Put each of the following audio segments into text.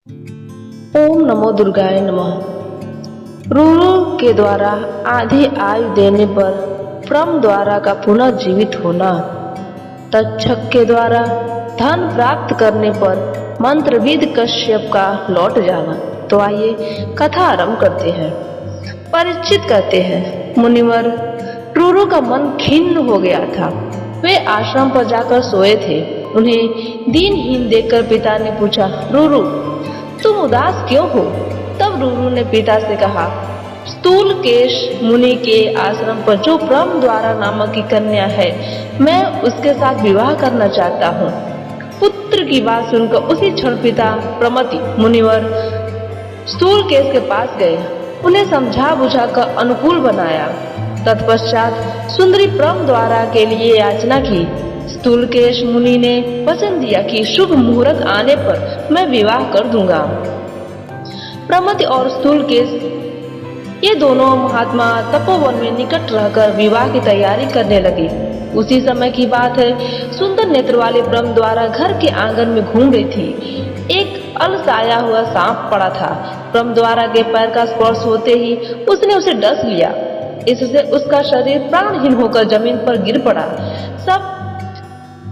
ओम नमो दुर्गाय नमः। रुरु के द्वारा आधी आयु देने पर ब्रह्म द्वारा का पुनः जीवित होना, तक्षक के द्वारा धन प्राप्त करने पर मंत्रविद कश्यप का लौट जाना। तो आइए कथा आरंभ करते हैं। परीक्षित कहते हैं, मुनिवर, रुरु का मन खिन्न हो गया था। वे आश्रम पर जाकर सोए थे। उन्हें दीनहीन देखकर पिता ने पूछा, रुरु, तुम उदास क्यों हो? तब रुरु ने पिता से कहा, स्थूलकेश मुनि के आश्रम पर जो ब्रह्म द्वारा नामक की कन्या है, मैं उसके साथ विवाह करना चाहता हूँ। पुत्र की बात सुनकर उसी क्षण पिता प्रमति मुनिवर स्थूलकेश के पास गए, उन्हें समझा बुझा कर अनुकूल बनाया। तत्पश्चात सुंदरी ब्रह्म द्वारा के लिए याचना की। स्थूलकेश मुनि ने वचन दिया कि शुभ मुहूर्त आने पर मैं विवाह कर दूंगा। प्रमति और स्थूलकेश ये दोनों महात्मा तपोवन में निकट रहकर विवाह की तैयारी करने लगे। उसी समय की बात है, सुंदर नेत्र वाले ब्रह्म द्वारा घर के आंगन में घूम रही थी। एक अलसाया हुआ सांप पड़ा था। ब्रह्म द्वारा के पैर का स्पर्श होते ही उसने उसे डस लिया। इससे उसका शरीर प्राणहीन होकर जमीन पर गिर पड़ा। सब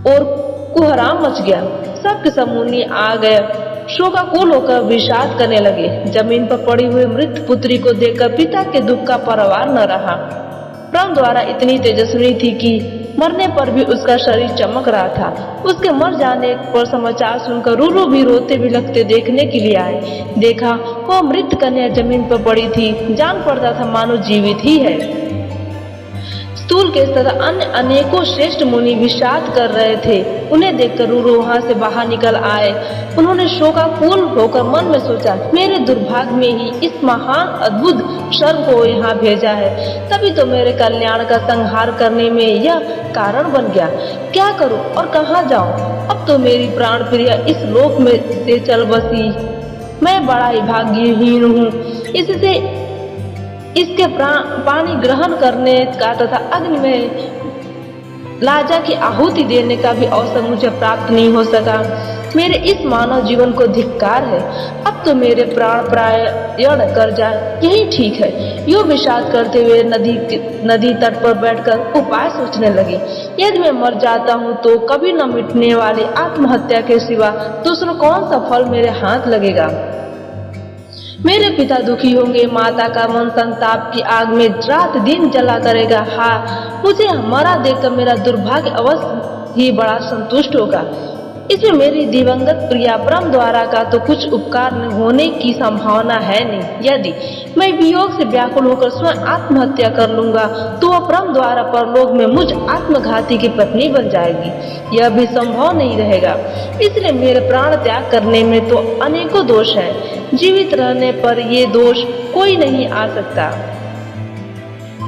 और कुहराम मच गया। सब के सब मुनि आ गए, शोकाकुल होकर विषाद करने लगे। जमीन पर पड़ी हुई मृत पुत्री को देखकर पिता के दुख का परवार न रहा। ब्रह्म द्वारा इतनी तेजस्वी थी कि मरने पर भी उसका शरीर चमक रहा था। उसके मर जाने पर समाचार सुनकर रुरु भी रोते बिलखते देखने के लिए आए। देखा वो मृत कन्या जमीन पर पड़ी थी। जान पड़ता था मानो जीवित ही है। स्थूलकेश तथा अन्य अनेकों श्रेष्ठ मुनि विषाद कर रहे थे। उन्हें देखकर रुरु वहां से बाहर निकल आए। उन्होंने शोकाकुल होकर मन में सोचा, मेरे दुर्भाग्य में ही इस महान अद्भुत सर्प को यहाँ भेजा है। तभी तो मेरे कल्याण का संहार करने में यह कारण बन गया। क्या करूं और कहाँ जाऊं? अब तो मेरी प्राण प्रिया इस लोक में से चल बसी। मैं बड़ा ही भाग्यहीन हूँ। इससे इसके पानी ग्रहण करने का तथा अग्नि में लाजा की आहुति देने का भी अवसर मुझे प्राप्त नहीं हो सका। मेरे इस मानव जीवन को धिक्कार है। अब तो मेरे प्राण प्रायण कर जाए, यही ठीक है। यूं विषाद करते हुए नदी तट पर बैठकर उपाय सोचने लगे। यदि मैं मर जाता हूँ तो कभी न मिटने वाली आत्महत्या के सिवा दूसरा कौन सा फल मेरे हाथ लगेगा? मेरे पिता दुखी होंगे, माता का मन संताप की आग में रात दिन जला करेगा। हाँ, मुझे मरा देखकर मेरा दुर्भाग्य अवश्य ही बड़ा संतुष्ट होगा। इसमें मेरी दिवंगत प्रिया ब्रह्म द्वारा का तो कुछ उपकार होने की संभावना है नहीं। यदि मैं वियोग से व्याकुल होकर स्वयं आत्महत्या कर लूंगा तो वह ब्रह्म द्वारा परलोक में मुझ आत्मघाती की पत्नी बन जाएगी। यह भी संभव नहीं रहेगा। इसलिए मेरे प्राण त्याग करने में तो अनेकों दोष हैं। जीवित रहने पर ये दोष कोई नहीं आ सकता।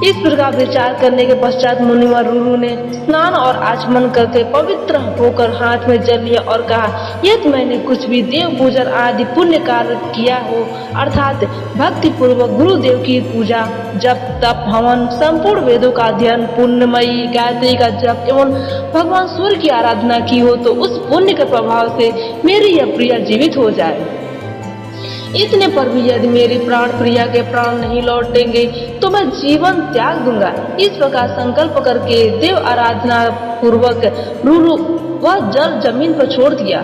इस प्रकार विचार करने के पश्चात मुनिवर रुरु ने स्नान और आचमन करके पवित्र होकर हाथ में जल लिया और कहा, यदि मैंने कुछ भी देव पूजन आदि पुण्य कार्य किया हो, अर्थात भक्ति पूर्वक गुरुदेव की पूजा, जप, तप, हवन, संपूर्ण वेदों का अध्ययन, पुण्यमयी गायत्री का जप एवं भगवान सूर्य की आराधना की हो, तो उस पुण्य के प्रभाव से मेरी यह प्रिया जीवित हो जाए। इतने पर भी यदि मेरी प्राण प्रिया के प्राण नहीं लौटेंगे तो मैं जीवन त्याग दूंगा। इस प्रकार संकल्प करके देव आराधना पूर्वक रुरु वह जल जमीन पर छोड़ दिया।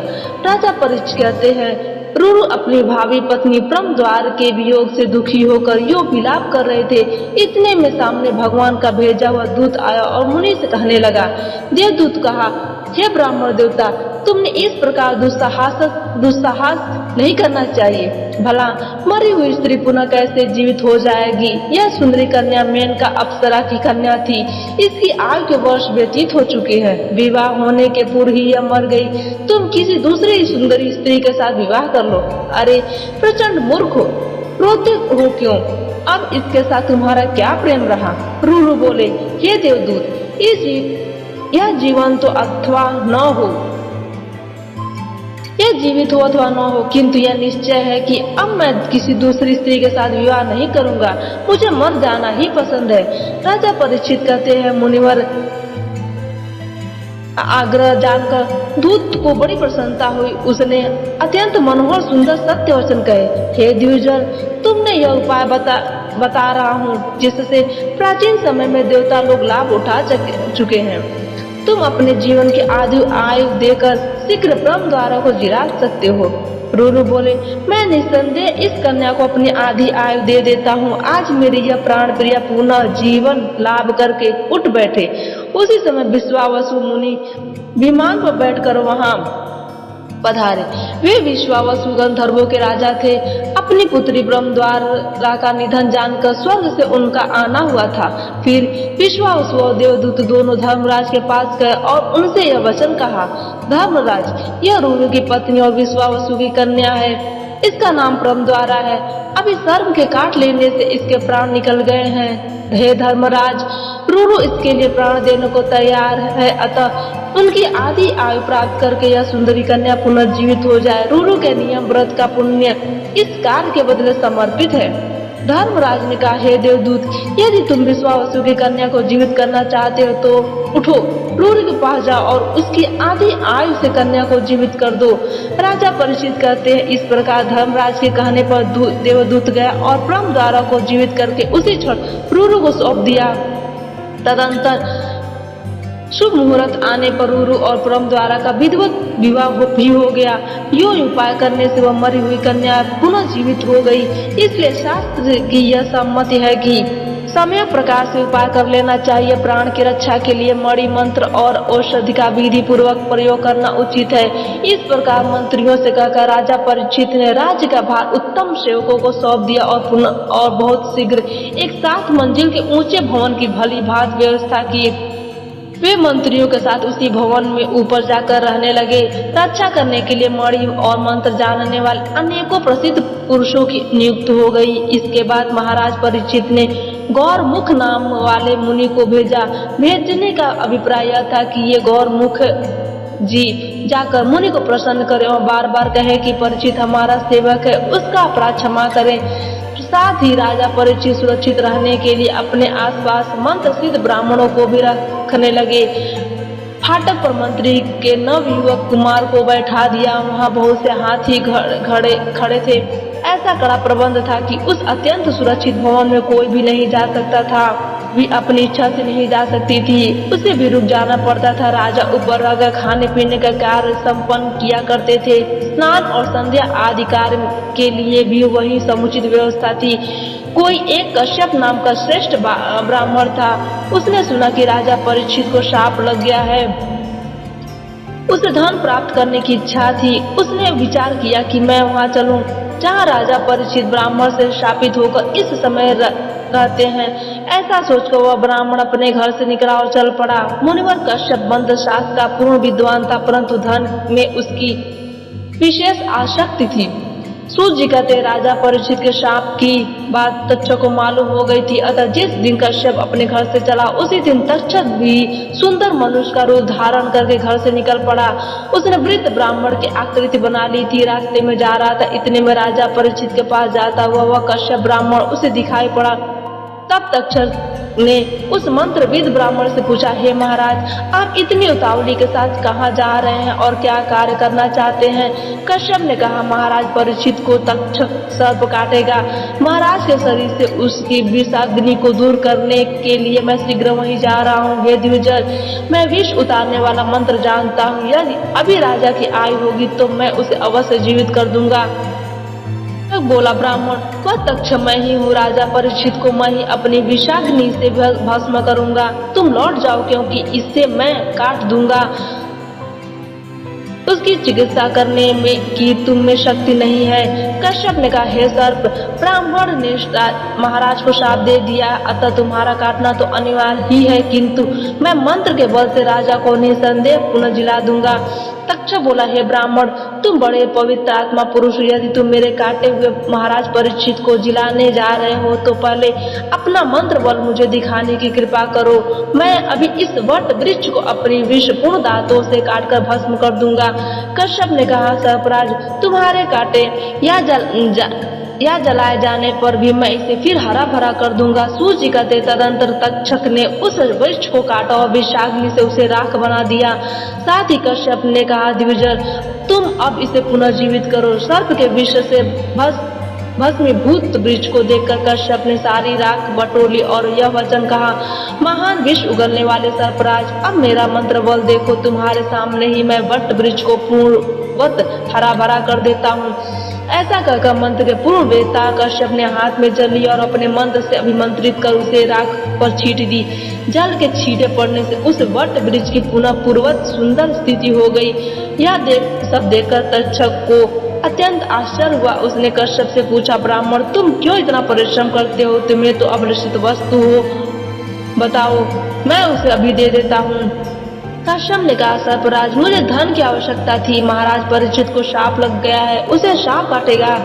राजा परीक्षित कहते हैं, रुरु अपनी भावी पत्नी ब्रह्म द्वार के वियोग से दुखी होकर यो विलाप कर रहे थे। इतने में सामने भगवान का भेजा हुआ दूत आया और मुनि से कहने लगा। देवदूत कहा, हे ब्राह्मण देवता, तुमने इस प्रकार दुस्साहस नहीं करना चाहिए। भला मरी हुई स्त्री पुनः कैसे जीवित हो जाएगी? यह सुंदरी कन्या मेनका अप्सरा की कन्या थी। इसकी आयु के वर्ष व्यतीत हो चुके हैं। विवाह होने के पूर्व ही यह मर गई। तुम किसी दूसरी सुंदरी स्त्री के साथ विवाह कर लो। अरे प्रचंड मूर्ख हो, रोते हो क्यों? अब इसके साथ तुम्हारा क्या प्रेम रहा? रुरु बोले, हे देवदूत, यह जीवन तो अथवा न हो, यह जीवित हो अथवा न हो, किंतु यह निश्चय है कि अब मैं किसी दूसरी स्त्री के साथ विवाह नहीं करूंगा। मुझे मर जाना ही पसंद है। राजा परीक्षित कहते हैं, मुनिवर, आग्रह जानकर दूत को बड़ी प्रसन्नता हुई। उसने अत्यंत मनोहर सुंदर सत्य वचन कहे, हे द्विजर, तुमने यह उपाय बता रहा हूँ जिससे प्राचीन समय में देवता लोग लाभ उठा चुके हैं। तुम अपने जीवन की आयु देकर शीघ्र ब्रह्म द्वारा को जिला सकते हो। रूरू बोले, मैं निस्संदेह इस कन्या को अपनी आधी आयु दे देता हूँ। आज मेरी यह प्राण प्रिया पुनः जीवन लाभ करके उठ बैठे। उसी समय विश्वावसु मुनि विमान पर बैठकर वहां पधारे। वे विश्वावसु गंधर्वों के राजा थे। अपनी पुत्री ब्रह्मद्वारा का निधन जानकर स्वर्ग से उनका आना हुआ था। फिर विश्वावसु और देवदूत दोनों धर्मराज के पास गए और उनसे यह वचन कहा, धर्मराज, यह रूरू की पत्नी और विश्वावसु की कन्या है। इसका नाम ब्रह्मद्वारा है। अभी सर्प के काट लेने से इसके प्राण निकल गए हैं। हे धर्मराज, रूरू इसके लिए प्राण देने को तैयार है, अतः उनकी आधी आयु प्राप्त करके यह सुंदरी कन्या पुनर्जीवित हो जाए। रूरू के नियम व्रत का पुण्य इस कार्य के बदले समर्पित है। धर्मराज ने कहा, हे देवदूत, यदि तुम विश्वावसु की कन्या को जीवित करना चाहते हो तो उठो, रूरू के पास जाओ और उसकी आधी आयु से कन्या को जीवित कर दो। राजा परीक्षित कहते हैं, इस प्रकार धर्मराज के कहने पर देवदूत गया और ब्रह्मद्वारा को जीवित करके उसी क्षण रूरू को सौंप दिया। तदंतर शुभ मुहूर्त आने पर रूरू और ब्रह्मद्वारा का विधिवत विवाह भी हो गया। यो उपाय करने से वह मरी हुई कन्या पुनः जीवित हो गई। इसलिए शास्त्र की यह सम्मति है कि समय प्रकार से उपाय कर लेना चाहिए। प्राण की रक्षा के लिए मणि मंत्र और औषधि का विधि पूर्वक प्रयोग करना उचित है। इस प्रकार मंत्रियों से कहकर राजा परीक्षित ने राज्य का भार उत्तम सेवकों को सौंप दिया और बहुत शीघ्र एक 7 मंजिल के ऊंचे भवन की भली भांति व्यवस्था की। वे मंत्रियों के साथ उसी भवन में ऊपर जाकर रहने लगे। रक्षा करने के लिए मणि और मंत्र जानने वाले अनेकों प्रसिद्ध पुरुषों की नियुक्त हो गई। इसके बाद महाराज परीक्षित ने गौरमुख नाम वाले मुनि को भेजा। भेजने का अभिप्राय यह था कि ये गौरमुख जी जाकर मुनि को प्रसन्न करें और बार बार कहे कि परीक्षित हमारा सेवक है, उसका अपराध क्षमा करें। साथ ही राजा परीक्षित सुरक्षित रहने के लिए अपने आसपास मंत्र सिद्ध ब्राह्मणों को भी रखने लगे। फाटक पर मंत्री के नव युवक कुमार को बैठा दिया। वहां बहुत से हाथी खड़े थे। ऐसा कड़ा प्रबंध था कि उस अत्यंत सुरक्षित भवन में कोई भी नहीं जा सकता था। भी अपनी इच्छा से नहीं जा सकती थी, उसे भी रुक जाना पड़ता था। राजा ऊपर रहकर खाने पीने का कार्य संपन्न किया करते थे। स्नान और संध्या आदि कार्य के लिए भी वही समुचित व्यवस्था थी। कोई एक कश्यप नाम का श्रेष्ठ ब्राह्मण था। उसने सुना कि राजा परीक्षित को शाप लग गया है। उसे धन प्राप्त करने की इच्छा थी। उसने विचार किया कि मैं वहां चलूं जहां राजा परीक्षित ब्राह्मण से शापित होकर इस समय रहते हैं। ऐसा सोचकर वह ब्राह्मण अपने घर से निकला और चल पड़ा। मुनिवर कश्यप मंत्र शास्त्र का पूर्ण विद्वान था, परंतु धन में उसकी विशेष आसक्ति थी। सूत जी कहते, राजा परीक्षित के शाप की बात तक्षक को मालूम हो गई थी। अतः जिस दिन कश्यप अपने घर से चला, उसी दिन तक्षक भी सुंदर मनुष्य का रूप धारण करके घर से निकल पड़ा। उसने वृद्ध ब्राह्मण की आकृति बना ली थी। रास्ते में जा रहा था, इतने में राजा परीक्षित के पास जाता हुआ वह कश्यप ब्राह्मण उसे दिखाई पड़ा। तब तक्षक ने उस मंत्रविद ब्राह्मण से पूछा, हे महाराज, आप इतनी उतावली के साथ कहाँ जा रहे हैं और क्या कार्य करना चाहते हैं? कश्यप ने कहा, महाराज परीक्षित को तक्षक सर्प काटेगा। महाराज के शरीर से उसकी विषाग्नि को दूर करने के लिए मैं शीघ्र वहीं जा रहा हूँ। हे द्विजर, मैं विष उतारने वाला मंत्र जानता हूँ। यदि अभी राजा की आयु होगी तो मैं उसे अवश्य जीवित कर दूंगा। बोला ब्राह्मण, वह तक्ष मैं ही हूँ। राजा परीक्षित को मैं ही अपनी विषाग्नि से भस्म करूंगा। तुम लौट जाओ, क्योंकि इससे मैं काट दूंगा। उसकी चिकित्सा करने में की तुम में शक्ति नहीं है। कश्यप ने कहा, हे सर्प, ब्राह्मण ने महाराज को शाप दे दिया, अतः तुम्हारा काटना तो अनिवार्य ही है, किंतु मैं मंत्र के बल से राजा को निसंदेह पुनः जिला दूंगा। तक्षक बोला, हे ब्राह्मण, तुम बड़े पवित्र आत्मा पुरुष, यदि तुम मेरे काटे हुए महाराज परीक्षित को जिलाने जा रहे हो तो पहले अपना मंत्र बल मुझे दिखाने की कृपा करो। मैं अभी इस वट वृक्ष को अपनी विषपूर्ण दांतों से काटकर भस्म कर दूंगा। कश्यप ने कहा, सर्पराज, तुम्हारे काटे या या जलाए जाने पर भी मैं इसे फिर हरा भरा कर दूंगा। सूर्य जी कहते तदंतर तक्षक ने उस वृक्ष को काटा और विषाग्नि से उसे राख बना दिया। साथ ही कश्यप ने कहा, द्विजर तुम अब इसे पुनर्जीवित करो। सर्प के विष से भस्मीभूत वृक्ष को देखकर कश्यप ने सारी राख बटोर और यह वचन कहा, महान विष उगलने वाले सर्पराज, अब मेरा मंत्र बल देखो। तुम्हारे सामने ही मैं वट वृक्ष को पूर्णवत हरा भरा कर देता हूँ। ऐसा कहकर मंत्र के पूर्ण वेदता कश्यप ने हाथ में जल लिया और अपने मंत्र से अभिमंत्रित कर उसे राख पर छींट दी। जल के छींटे पड़ने से उस वट वृक्ष की पुनः पूर्ववत सुंदर स्थिति हो गई। यह सब देखकर तक्षक को अत्यंत आश्चर्य हुआ। उसने कश्यप से पूछा, ब्राह्मण तुम क्यों इतना परिश्रम करते हो? तुम्हें तो अभिलषित वस्तु हो, बताओ मैं उसे अभी दे देता हूँ। कश्यप ने कहा, सर्पराज मुझे धन की आवश्यकता थी। महाराज परीक्षित को शाप लग गया है, उसे शाप काटेगा।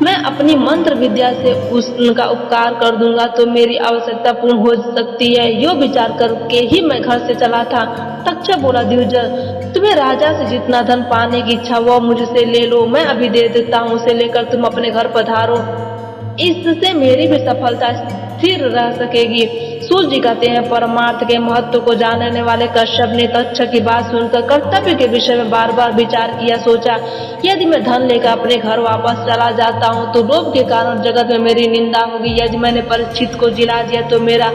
मैं अपनी मंत्र विद्या से उनका उपकार कर दूंगा तो मेरी आवश्यकता पूर्ण हो सकती है। यो विचार करके ही मैं घर से चला था। तक्षक बोला, द्विजर तुम्हें राजा से जितना धन पाने की इच्छा वो मुझसे ले लो, मैं अभी दे देता हूँ। उसे लेकर तुम अपने घर पधारो, इससे मेरी भी सफलता स्थिर रह सकेगी। सूर्य जी कहते हैं, परमार्थ के महत्व को जानने वाले कश्यप ने तक्षक की बात सुनकर कर्तव्य के विषय में बार बार विचार किया। सोचा, यदि मैं धन लेकर अपने घर वापस चला जाता हूँ तो लोभ के कारण जगत में मेरी निंदा होगी। यदि मैंने परीक्षित को जिला दिया तो मेरा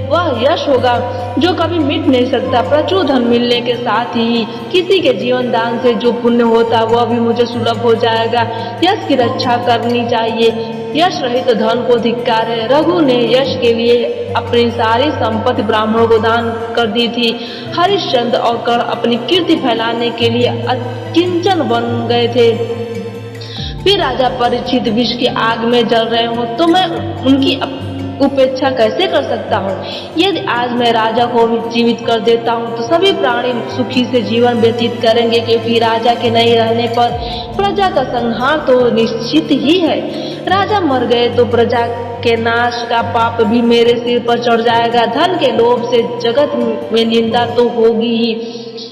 वह यश होगा जो कभी मिट नहीं सकता। प्रचुर धन मिलने के साथ ही किसी के जीवन दान से जो पुण्य होता वह भी मुझे सुलभ हो जाएगा। यश की रक्षा करनी चाहिए, यश रहित धन को धिक्कार है। रघु ने यश के लिए अपनी सारी संपत्ति ब्राह्मणों को दान कर दी थी। हरिश्चंद्र और कर्ण अपनी कीर्ति फैलाने के लिए अकिंचन बन गए थे। फिर राजा परीक्षित विष की आग में जल रहे हो तो मैं उनकी उपेक्षा कैसे कर सकता हूँ? यदि आज मैं राजा को जीवित कर देता हूँ तो सभी प्राणी सुखी से जीवन व्यतीत करेंगे, क्योंकि राजा के नहीं रहने पर प्रजा का संहार तो निश्चित ही है। राजा मर गए तो प्रजा के नाश का पाप भी मेरे सिर पर चढ़ जाएगा। धन के लोभ से जगत में निंदा तो होगी ही।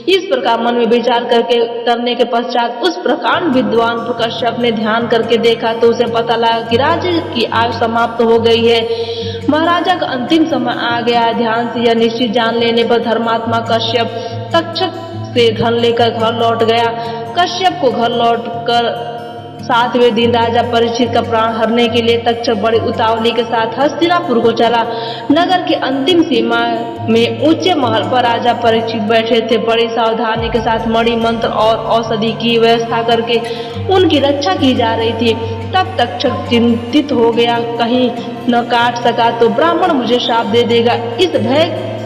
इस प्रकार मन में विचार करने के पश्चात उस प्रकांड विद्वान कश्यप ने ध्यान करके देखा तो उसे पता लगा कि राज्य की आयु समाप्त हो गई है। महाराजा का अंतिम समय आ गया है। ध्यान से यह निश्चित जान लेने पर धर्मात्मा कश्यप तक्षक से धन लेकर घर लौट गया। कश्यप को घर लौटकर 7वें दिन राजा परीक्षित का प्राण हरने के लिए तक्षक बड़ी उतावली के साथ हस्तिनापुर को चला। नगर की अंतिम सीमा में ऊंचे महल पर राजा परीक्षित बैठे थे। बड़ी सावधानी के साथ मणि मंत्र और औषधि की व्यवस्था करके उनकी रक्षा की जा रही थी। तब तक्षक चिंतित हो गया, कहीं न काट सका तो ब्राह्मण मुझे शाप दे देगा। इस भय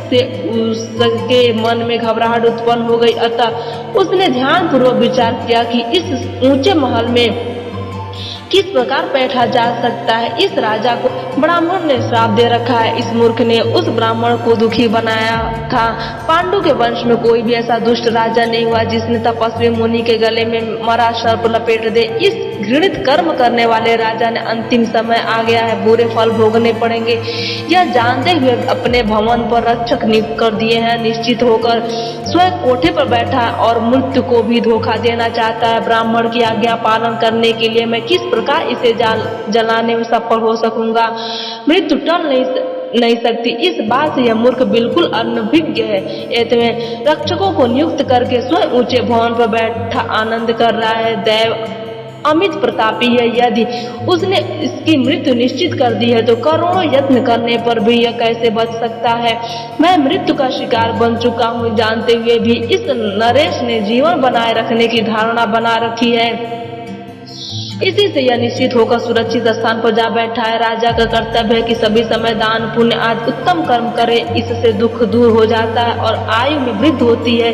से उसके मन में घबराहट उत्पन्न हो गई। अतः उसने ध्यानपूर्वक विचार किया कि इस ऊंचे महल में किस प्रकार बैठा जा सकता है। इस राजा को ब्राह्मण ने श्राप दे रखा है। इस मूर्ख ने उस ब्राह्मण को दुखी बनाया था। पांडु के वंश में कोई भी ऐसा दुष्ट राजा नहीं हुआ जिसने तपस्वी मुनि के गले में मरा सर्प लपेट दे। इस घृणित कर्म करने वाले राजा ने अंतिम समय आ गया है, बुरे फल भोगने पड़ेंगे। यह जानते हुए अपने भवन पर रक्षक नियुक्त कर दिए हैं। निश्चित होकर स्वयं कोठे पर बैठा है और मृत्यु को भी धोखा देना चाहता है। ब्राह्मण की आज्ञा पालन करने के लिए मैं किस प्रकार इसे जलाने में सफल हो सकूंगा? मृत्यु टल नहीं सकती। इस बात से यह मूर्ख बिल्कुल अनभिज्ञ है। ऐसे रक्षकों को नियुक्त करके स्वयं ऊंचे भवन पर बैठा आनंद कर रहा है। दैव अमित प्रतापी है। यदि उसने इसकी मृत्यु निश्चित कर दी है तो करोड़ों यत्न करने पर भी यह कैसे बच सकता है? मैं मृत्यु का शिकार बन चुका हूँ, जानते हुए भी इस नरेश ने जीवन बनाए रखने की धारणा बना रखी है। इसी से यह निश्चित होकर सुरक्षित स्थान पर जा बैठा है। राजा का कर्तव्य है कि सभी समय दान पुण्य आदि उत्तम कर्म करे। इससे दुख दूर हो जाता है और आयु में वृद्धि होती है।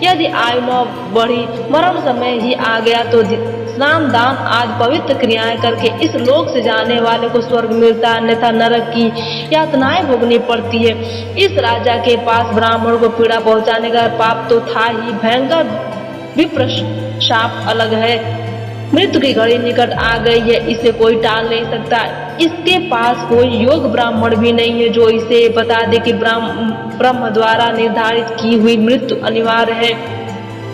यदि आयु न बढ़ी, मरण समय ही आ गया तो स्नान दान आदि पवित्र क्रियाएं करके इस लोक से जाने वाले को स्वर्ग मिलता है, अन्यथा नरक की यातनाएं भोगनी पड़ती है। इस राजा के पास ब्राह्मण को पीड़ा पहुंचाने का पाप तो था ही, भयंकर विप्र शाप अलग है। मृत्यु की घड़ी निकट आ गई है, इसे कोई टाल नहीं सकता। इसके पास कोई योग ब्राह्मण भी नहीं है जो इसे बता दे कि ब्रह्म द्वारा निर्धारित की हुई मृत्यु अनिवार्य है।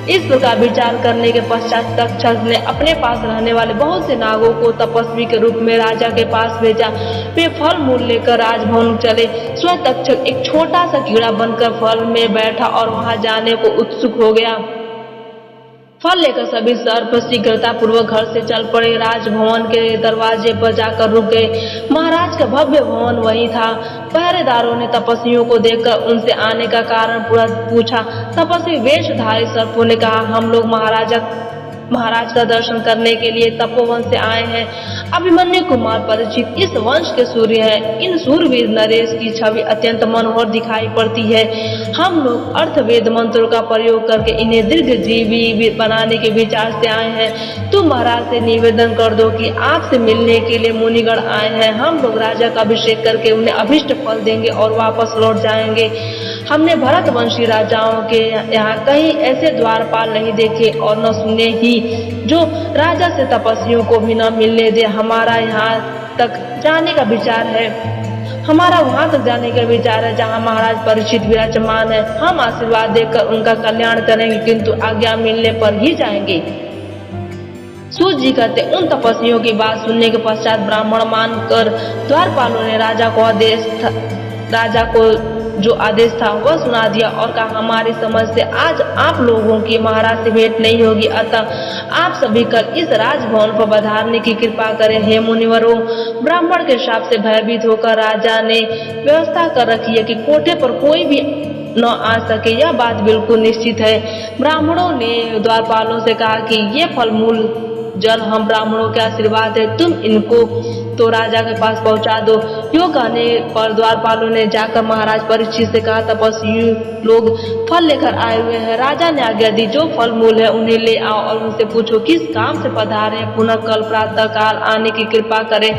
इस प्रकार विचार करने के पश्चात तक्षक ने अपने पास रहने वाले बहुत से नागों को तपस्वी के रूप में राजा के पास भेजा। वे फल मूल लेकर राजभवन चले। स्वयं तक्षक एक छोटा सा कीड़ा बनकर फल में बैठा और वहां जाने को उत्सुक हो गया। फल लेकर सभी सर्प शीघ्रता पूर्वक घर से चल पड़े। राजभवन के दरवाजे पर जाकर रुक गए। महाराज का भव्य भवन वही था। पहरेदारों ने तपस्वियों को देखकर उनसे आने का कारण पूछा। तपस्वी वेशधारी सर्पों ने कहा, हम लोग महाराज का दर्शन करने के लिए तपोवन से आए हैं। अभिमन्यु कुमार परीक्षित इस वंश के सूर्य हैं। इन सूरवीर नरेश की छवि अत्यंत मनोहर दिखाई पड़ती है। हम लोग अर्थवेद मंत्रों का प्रयोग करके इन्हें दीर्घजीवी बनाने के विचार से आए हैं। तुम महाराज से निवेदन कर दो कि आपसे मिलने के लिए मुनिगण आए हैं। हम लोग राजा का अभिषेक करके उन्हें अभिष्ट फल देंगे और वापस लौट जाएंगे। हमने भरतवंशी राजाओं के यहाँ कहीं ऐसे द्वारपाल नहीं देखे और न सुने ही जो राजा से तपस्वियों को भी न मिलने दे। हमारा यहाँ तक जाने का विचार है। हमारा वहां तक जाने का विचार है जहाँ महाराज परीक्षित विराजमान है। हम आशीर्वाद देकर उनका कल्याण करेंगे, किंतु आज्ञा मिलने पर ही जाएंगे। सूत जी कहते, उन तपस्वियों की बात सुनने के पश्चात ब्राह्मण मानकर द्वारपालों ने राजा को जो आदेश था वह सुना दिया और कहा, हमारी समझ से आज आप लोगों की महाराज से भेंट नहीं होगी, अतः आप सभी कल इस राजभवन पर पधारने की कृपा करें। हे मुनिवरों, ब्राह्मण के शाप से भयभीत होकर राजा ने व्यवस्था कर रखी है कि कोठे पर कोई भी न आ सके। यह बात बिल्कुल निश्चित है। ब्राह्मणों ने द्वारपालों से कहा कि ये फल मूल जल हम ब्राह्मणों के आशीर्वाद है, तुम इनको तो राजा के पास पहुंचा दो। यो कहने पर द्वारपालों ने जाकर महाराज परीक्षित से कहा, तपस्वी लोग फल लेकर आए हुए हैं। राजा ने आज्ञा दी, जो फल मूल है उन्हें ले आओ और उनसे पूछो किस काम से पधारे। पुनः कल प्रातः काल आने की कृपा करें।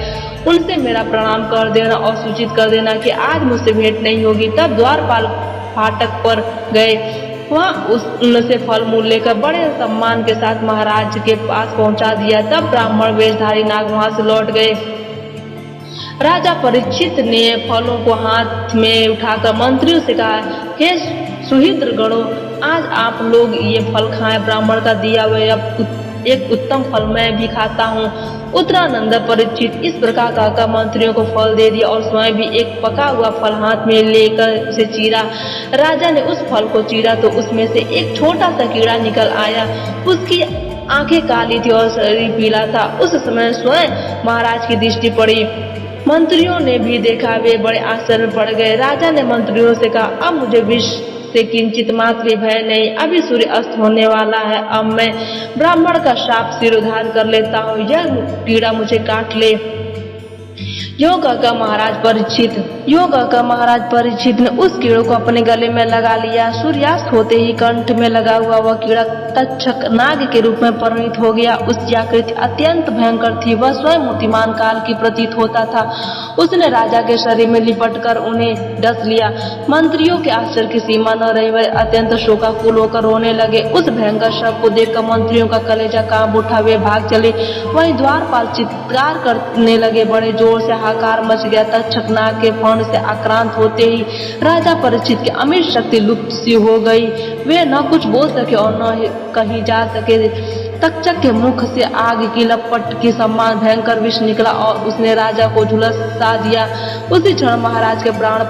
उनसे मेरा प्रणाम कर देना और सूचित कर देना कि आज मुझसे भेंट नहीं होगी। तब द्वारपाल फाटक पर गए। वहाँ उनसे फल मूल लेकर बड़े सम्मान के साथ महाराज के पास पहुंचा दिया। तब ब्राह्मण वेशधारी नाग वहां से लौट गए। राजा परीक्षित ने फलों को हाथ में उठाकर मंत्रियों से कहा, हे सुहृद गणों, आज आप लोग ये फल खाएं। ब्राह्मण का दिया हुआ एक उत्तम फल मैं भी खाता हूँ। उत्तरानंद परीक्षित इस प्रकार कहकर मंत्रियों को फल दे दिया और स्वयं भी एक पका हुआ फल हाथ में लेकर उसे चीरा। राजा ने उस फल को चीरा तो उसमें से एक छोटा सा कीड़ा निकल आया। उसकी आंखें काली थी और शरीर पीला था। उस समय स्वयं महाराज की दृष्टि पड़ी। मंत्रियों ने भी देखा, वे बड़े आश्चर्य में पड़ गए। राजा ने मंत्रियों से कहा, अब मुझे विष से किंचित मात्र भी भय नहीं। अभी सूर्य अस्त होने वाला है। अब मैं ब्राह्मण का शाप सिरोधार कर लेता हूँ, यह कीड़ा मुझे काट ले। योग का महाराज परीक्षित ने उस कीड़े को अपने गले में लगा लिया। सूर्यास्त होते ही कंठ में लगा हुआ वह कीड़ा तक्षक नाग के रूप में परिणित हो गया। उसकी आकृति अत्यंत भयंकर थी। वह स्वयं मूर्तिमान काल की प्रतीत होता था। उसने राजा के शरीर में लिपटकर उन्हें डस लिया। मंत्रियों के आश्चर्य की सीमा न रही। वह अत्यंत शोकाकुल होकर रोने लगे। उस भयंकर शव को देखकर मंत्रियों का कलेजा कांप उठा। वे भाग चले। वहीं द्वारपाल चित्कार करने लगे। बड़े जोर से हाहाकार मच गया। तक्षक नाग के फण से आक्रांत होते ही राजा परीक्षित की अमित शक्ति लुप्त सी हो गई। वे न कुछ बोल सके और न कहीं जा सके। तक्षक के मुख से आग की लपट के समान भयंकर विष निकला और उसने राजा को झुलसा दिया। उसी क्षण महाराज के प्राण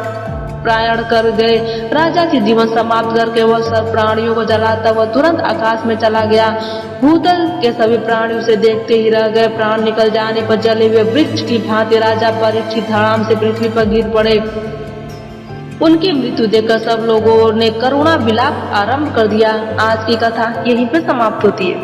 कर गए। राजा की जीवन समाप्त करके वह सब प्राणियों को जलाता हुआ तुरंत आकाश में चला गया। भूतल के सभी प्राणी उसे देखते ही रह गए। प्राण निकल जाने पर जले हुए वृक्ष की भांति राजा परीक्षित धड़ाम से पृथ्वी पर गिर पड़े। उनकी मृत्यु देखकर सब लोगों ने करुणा विलाप आरंभ कर दिया। आज की कथा यहीं पे समाप्त होती है।